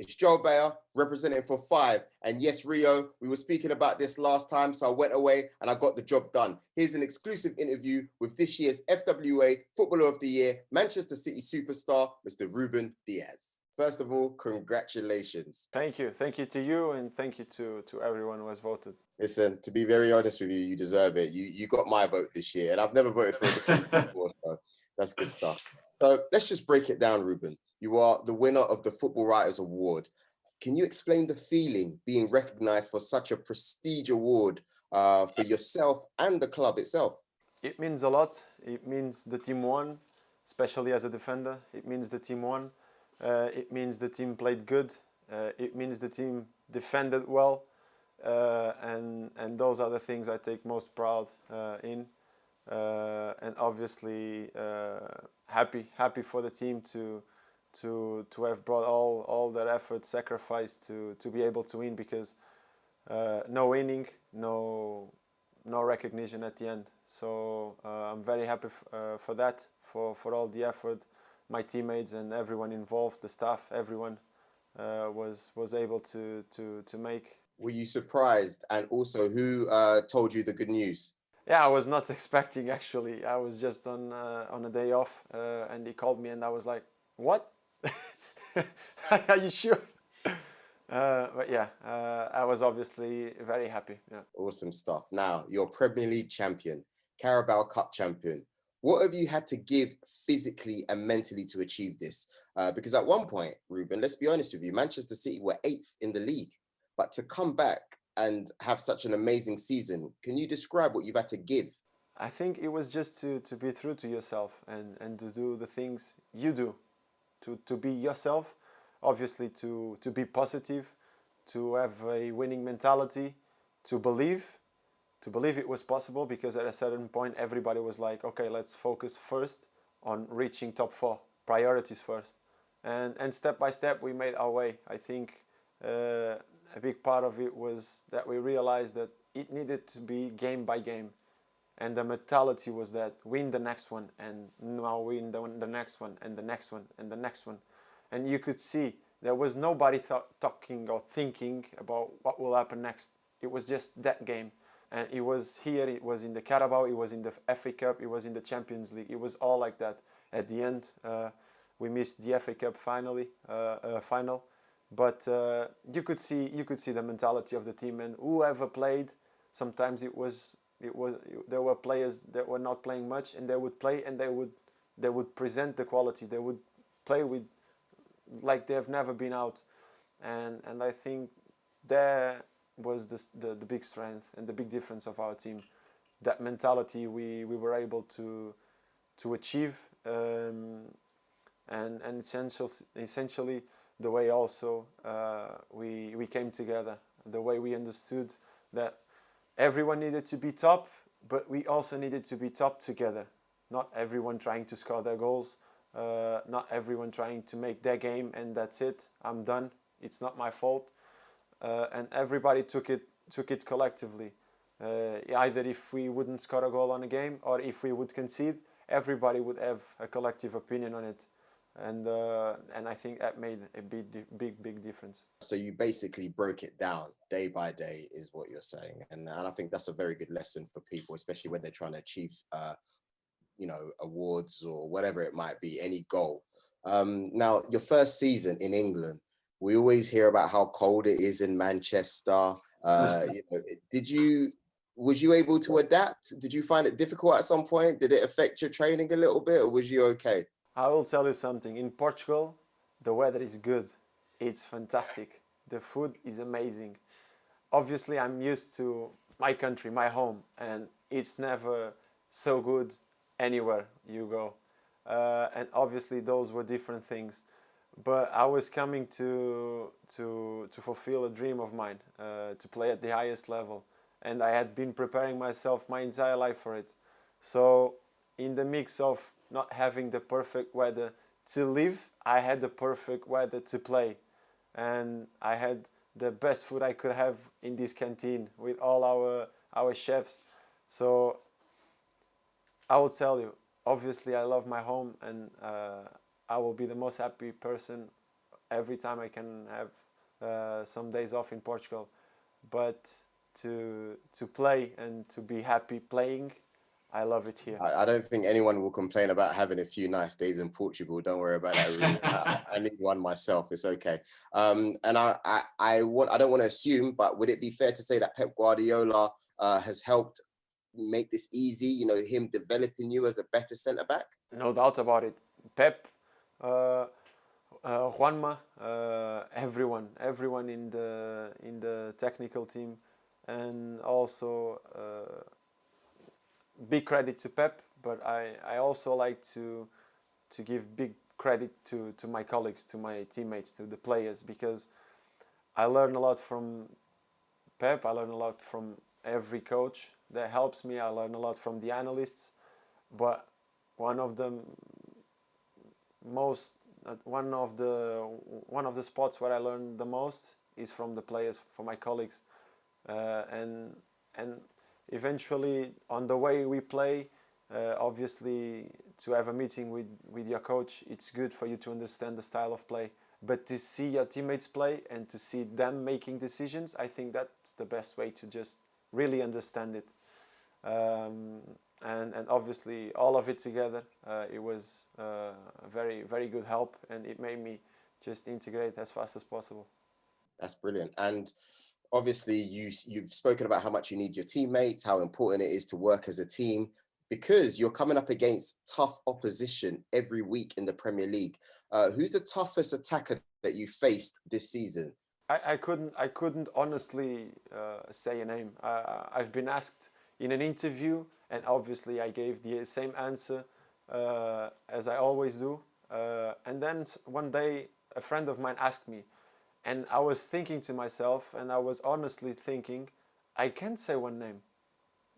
It's Joe Bayer representing for five. And yes, Rio, we were speaking about this last time, so I went away and I got the job done. Here's an exclusive interview with this year's FWA Footballer of the Year, Manchester City superstar, Mr. Ruben Dias. First of all, congratulations. Thank you. Thank you to you, and thank you to everyone who has voted. Listen, to be very honest with you, you deserve it. You got my vote this year, and I've never voted for a defender before, so that's good stuff. So let's just break it down, Ruben. You are the winner of the Football Writers Award. Can you explain the feeling being recognized for such a prestige award for yourself and the club itself? It means a lot. It means the team won, especially as a defender. It means the team won. It means the team played good. It means the team defended well. And those are the things I take most proud in. And obviously happy for the team to have brought all their effort, sacrifice to be able to win, because no winning, no recognition at the end. So I'm very happy for that, for all the effort my teammates and everyone involved, the staff, everyone was able to make. Were you surprised? And also, who told you the good news? Yeah, I was not expecting, actually. I was just on a day off, and he called me, and I was like, "What? Are you sure?" But yeah, I was obviously very happy. Yeah. Awesome stuff. Now, you're Premier League champion, Carabao Cup champion. What have you had to give physically and mentally to achieve this? Because at one point, Ruben, let's be honest with you, Manchester City were 8th in the league. But to come back and have such an amazing season, can you describe what you've had to give? I think it was just to be true to yourself and to do the things you do, to be yourself, obviously to be positive, to have a winning mentality, to believe it was possible, because at a certain point everybody was like, okay, let's focus first on reaching top 4, priorities first. And step by step we made our way. I think a big part of it was that we realized that it needed to be game by game. And the mentality was that win the next one, and now win the next one, and the next one, and the next one. And you could see there was nobody talking or thinking about what will happen next. It was just that game. And it was here, it was in the Carabao, it was in the FA Cup, it was in the Champions League. It was all like that. At the end, we missed the FA Cup final. But you could see the mentality of the team, and whoever played. Sometimes there were players that were not playing much, and they would play, and they would present the quality. They would play with like they have never been out, and I think there was the big strength and the big difference of our team. That mentality we were able to achieve, and essentially the way also we came together, the way we understood that everyone needed to be top, but we also needed to be top together. Not everyone trying to score their goals, not everyone trying to make their game and that's it, I'm done, it's not my fault. And everybody took it collectively. Either if we wouldn't score a goal on a game, or if we would concede, everybody would have a collective opinion on it. And I think that made a big difference. So you basically broke it down day by day, is what you're saying, and I think that's a very good lesson for people, especially when they're trying to achieve, awards or whatever it might be, any goal. Now, your first season in England, we always hear about how cold it is in Manchester. Was you able to adapt? Did you find it difficult at some point? Did it affect your training a little bit, or was you okay? I will tell you something. In Portugal, the weather is good. It's fantastic. The food is amazing. Obviously, I'm used to my country, my home, and it's never so good anywhere you go. And obviously, those were different things. But I was coming to fulfill a dream of mine, to play at the highest level. And I had been preparing myself my entire life for it. So in the mix of not having the perfect weather to live, I had the perfect weather to play. And I had the best food I could have in this canteen with all our chefs. So I will tell you, obviously I love my home, and I will be the most happy person every time I can have some days off in Portugal. But to play and to be happy playing, I love it here. I don't think anyone will complain about having a few nice days in Portugal. Don't worry about that, Ruben. I need one myself. It's okay. And I don't want to assume, but would it be fair to say that Pep Guardiola has helped make this easy? You know, him developing you as a better centre back. No doubt about it. Pep, Juanma, everyone in the technical team, and also big credit to Pep. But I also like to give big credit to my colleagues, to my teammates, to the players, because I learn a lot from Pep. I learn a lot from every coach that helps me. I learn a lot from the analysts, but one of the spots where I learn the most is from the players, from my colleagues, and eventually on the way we play. Obviously, to have a meeting with your coach, it's good for you to understand the style of play. But to see your teammates play and to see them making decisions, I think that's the best way to just really understand it. And obviously, all of it together, it was a very, very good help, and it made me just integrate as fast as possible. That's brilliant. And obviously, you've spoken about how much you need your teammates, how important it is to work as a team, because you're coming up against tough opposition every week in the Premier League. Who's the toughest attacker that you faced this season? I couldn't honestly say a name. I've been asked in an interview, and obviously I gave the same answer as I always do. And then one day a friend of mine asked me, and I was thinking to myself, and I was honestly thinking, I can't say one name.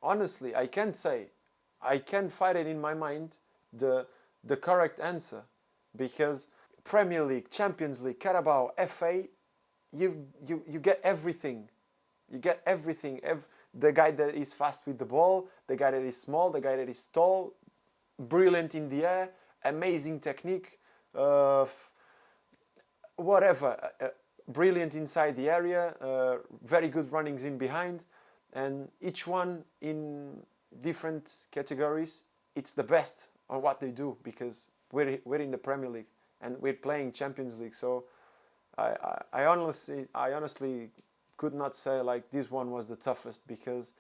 Honestly, I can't say. I can't find it in my mind the correct answer, because Premier League, Champions League, Carabao, FA, you get everything. You get everything. The guy that is fast with the ball, the guy that is small, the guy that is tall, brilliant in the air, amazing technique, whatever, brilliant inside the area, very good runnings in behind, and each one in different categories. It's the best on what they do, because we're in the Premier League and we're playing Champions League. So I honestly could not say like this one was the toughest, because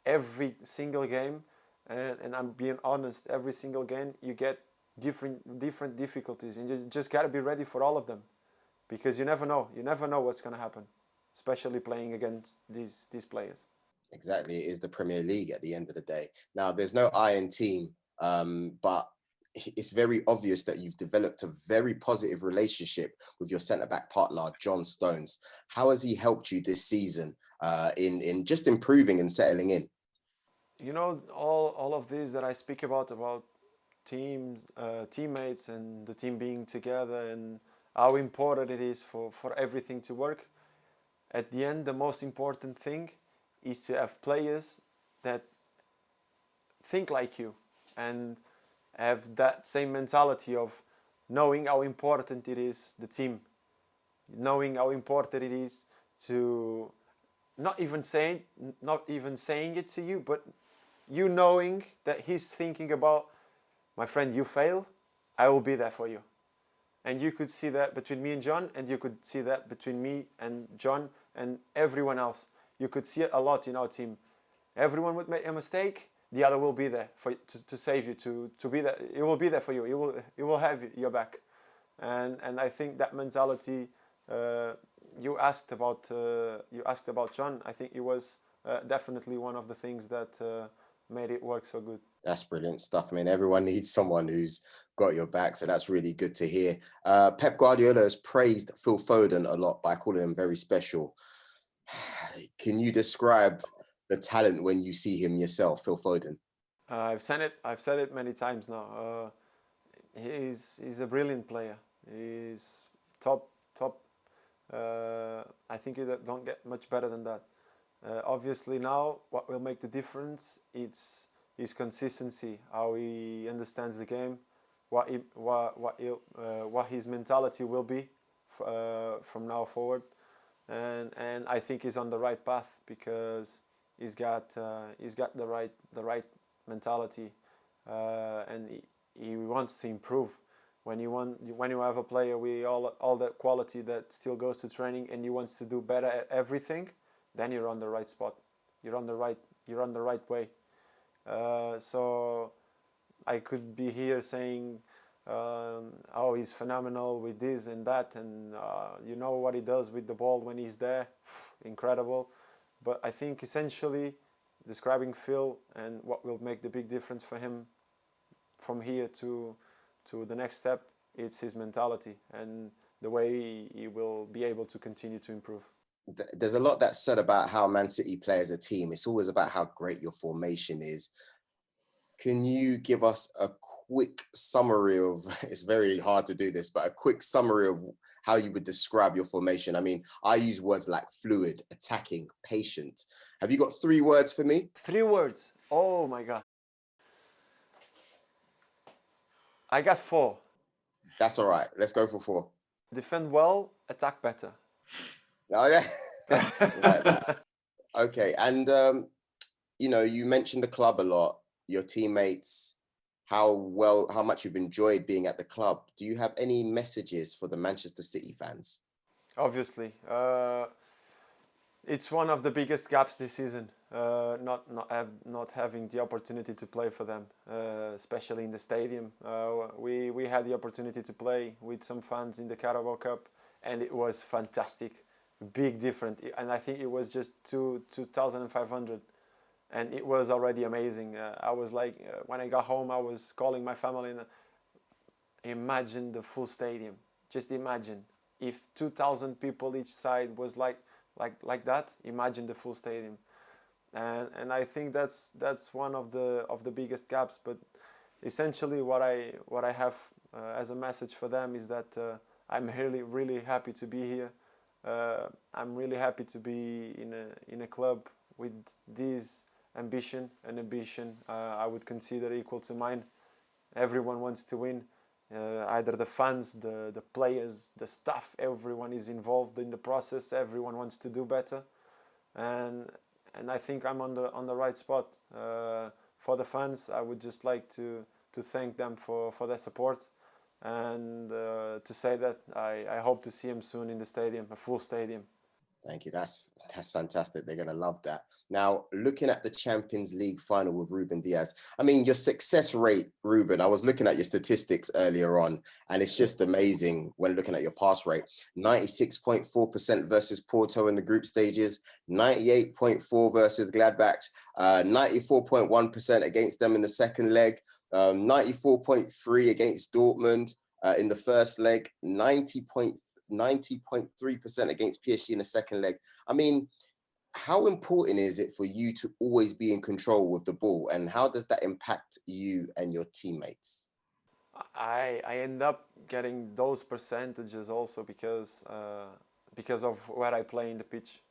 every single game, and I'm being honest, every single game you get different difficulties, and you just gotta be ready for all of them, because you never know what's gonna happen, especially playing against these players. Exactly, it is the Premier League at the end of the day. Now, there's no iron team, but it's very obvious that you've developed a very positive relationship with your centre-back partner, John Stones. How has he helped you this season in just improving and settling in? You know, all of these that I speak about teams, teammates, and the team being together, and how important it is for everything to work. At the end, the most important thing is to have players that think like you and have that same mentality of knowing how important it is, the team, knowing how important it is to not even saying it to you, but you knowing that he's thinking about, my friend, you fail, I will be there for you. And you could see that between me and John, and you could see that between me and John and everyone else. You could see it a lot in our team. Everyone would make a mistake, the other will be there to save you, to be there. It will be there for you. It will have your back. And I think that mentality, you asked about John. I think it was definitely one of the things that made it work so good. That's brilliant stuff. I mean, everyone needs someone who's got your back, so that's really good to hear. Pep Guardiola has praised Phil Foden a lot by calling him very special. Can you describe the talent when you see him yourself, Phil Foden? I've said it many times now. He's a brilliant player. He's top. I think you don't get much better than that. Obviously now, what will make the difference, it's his consistency, how he understands the game, what his mentality will be from now forward, and I think he's on the right path because he's got the right mentality, and he wants to improve. When you have a player with all that quality that still goes to training and he wants to do better at everything, then you're on the right spot. You're on the right way. So I could be here saying, oh, he's phenomenal with this and that, and you know what he does with the ball when he's there, incredible. But I think essentially describing Phil and what will make the big difference for him from here to the next step, it's his mentality and the way he will be able to continue to improve. There's a lot that's said about how Man City play as a team. It's always about how great your formation is. Can you give us a quick summary of, it's very hard to do this, but a quick summary of how you would describe your formation? I mean, I use words like fluid, attacking, patient. Have you got 3 words for me? 3 words. Oh my God. I got 4. That's all right. Let's go for 4. Defend well, attack better. Oh, yeah. Like that. Okay. And, you know, you mentioned the club a lot, your teammates, how much you've enjoyed being at the club. Do you have any messages for the Manchester City fans? Obviously. It's one of the biggest gaps this season, not having the opportunity to play for them, especially in the stadium. We had the opportunity to play with some fans in the Carabao Cup, and it was fantastic, big difference. And I think it was just 2,500, and it was already amazing. I was like, when I got home, I was calling my family, and imagine the full stadium. Just imagine if 2,000 people each side was like that. Imagine the full stadium, and I think that's one of the biggest gaps. But essentially, what I have as a message for them is that I'm really happy to be here. I'm really happy to be in a club with this ambition, an ambition I would consider equal to mine. Everyone wants to win. Either the fans, the players, the staff, everyone is involved in the process. Everyone wants to do better, and I think I'm on the right spot. For the fans, I would just like to thank them for their support, and to say that I hope to see them soon in the stadium, a full stadium. Thank you. That's fantastic. They're going to love that. Now, looking at the Champions League final with Ruben Dias, I mean, your success rate, Ruben, I was looking at your statistics earlier on, and it's just amazing when looking at your pass rate. 96.4% versus Porto in the group stages, 98.4% versus Gladbach, 94.1% against them in the second leg, 94.3% against Dortmund in the first leg, 90.3% against PSG in the second leg. I mean, how important is it for you to always be in control with the ball, and how does that impact you and your teammates? I end up getting those percentages also because of where I play in the pitch,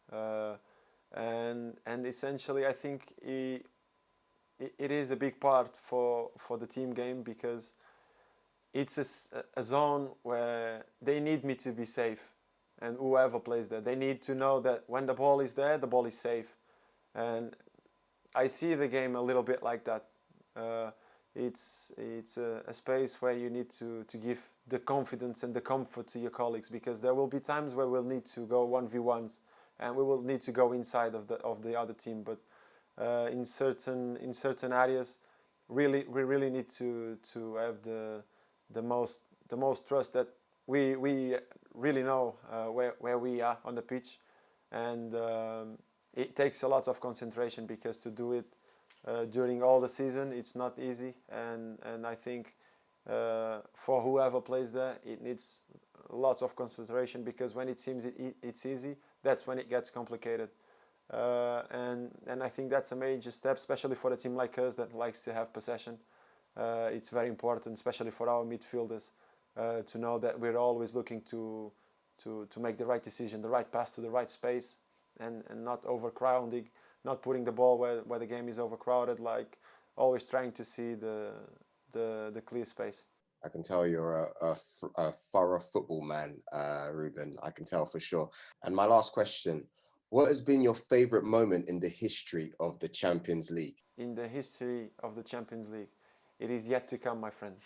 and essentially I think it is a big part for the team game, because it's a zone where they need me to be safe, and whoever plays there, they need to know that when the ball is there, the ball is safe. And I see the game a little bit like that. It's a space where you need to give the confidence and the comfort to your colleagues, because there will be times where we'll need to go 1v1s and we will need to go inside of the other team. But in certain areas, we really need to have the most trust that we really know where we are on the pitch, and it takes a lot of concentration, because to do it during all the season it's not easy, and I think for whoever plays there, it needs lots of concentration, because when it seems it's easy, that's when it gets complicated. And I think that's a major step, especially for a team like us that likes to have possession. It's very important, especially for our midfielders, to know that we're always looking to make the right decision, the right pass to the right space, and not overcrowding, not putting the ball where the game is overcrowded, like always trying to see the clear space. I can tell you're a thorough football man, Ruben. I can tell for sure. And my last question, what has been your favorite moment in the history of the Champions League? In the history of the Champions League, it is yet to come, my friend.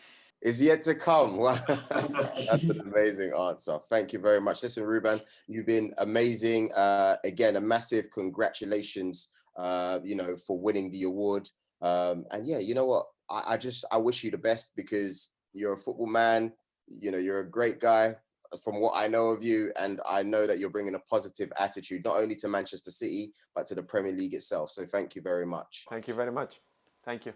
Is yet to come. Wow. That's an amazing answer. Thank you very much. Listen, Ruben, you've been amazing. Again, a massive congratulations, for winning the award. And yeah, you know what? I wish you the best because you're a football man. You know, you're a great guy from what I know of you. And I know that you're bringing a positive attitude, not only to Manchester City, but to the Premier League itself. So thank you very much. Thank you very much. Thank you.